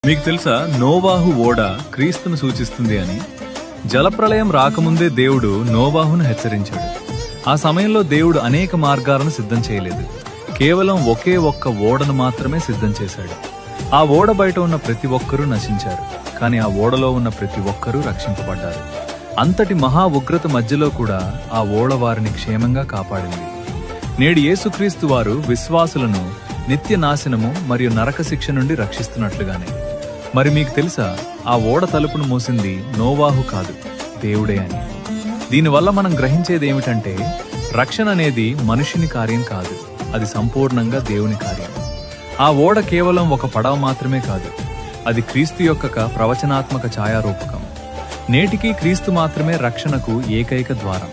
మీకు తెలుసా, నోవాహు ఓడ క్రీస్తును సూచిస్తుంది అని. జలప్రళయం రాకముందే దేవుడు నోవాహును హెచ్చరించాడు. ఆ సమయంలో దేవుడు అనేక మార్గాలను సిద్ధం చేయలేదు. కేవలం ఒకే ఒక్క ఓడను మాత్రమే సిద్ధం చేశాడు. ఆ ఓడ బయట ఉన్న ప్రతి ఒక్కరూ నశించారు, కానీ ఆ ఓడలో ఉన్న ప్రతి ఒక్కరూ రక్షింపబడ్డారు. అంతటి మహా ఉగ్రత మధ్యలో కూడా ఆ ఓడ వారిని క్షేమంగా కాపాడింది. నేడు యేసుక్రీస్తు వారు విశ్వాసులను నిత్య నాశనము మరియు నరక శిక్ష నుండి రక్షిస్తున్నట్లుగానే. మరి మీకు తెలుసా, ఆ ఓడ తలుపును మూసింది నోవాహు కాదు, దేవుడే అని. దీనివల్ల మనం గ్రహించేది ఏమిటంటే, రక్షణ అనేది మనుషుని కార్యం కాదు, అది సంపూర్ణంగా దేవుని కార్యం. ఆ ఓడ కేవలం ఒక పడవ మాత్రమే కాదు, అది క్రీస్తు యొక్క ప్రవచనాత్మక ఛాయారూపకం. నేటికీ క్రీస్తు మాత్రమే రక్షణకు ఏకైక ద్వారం.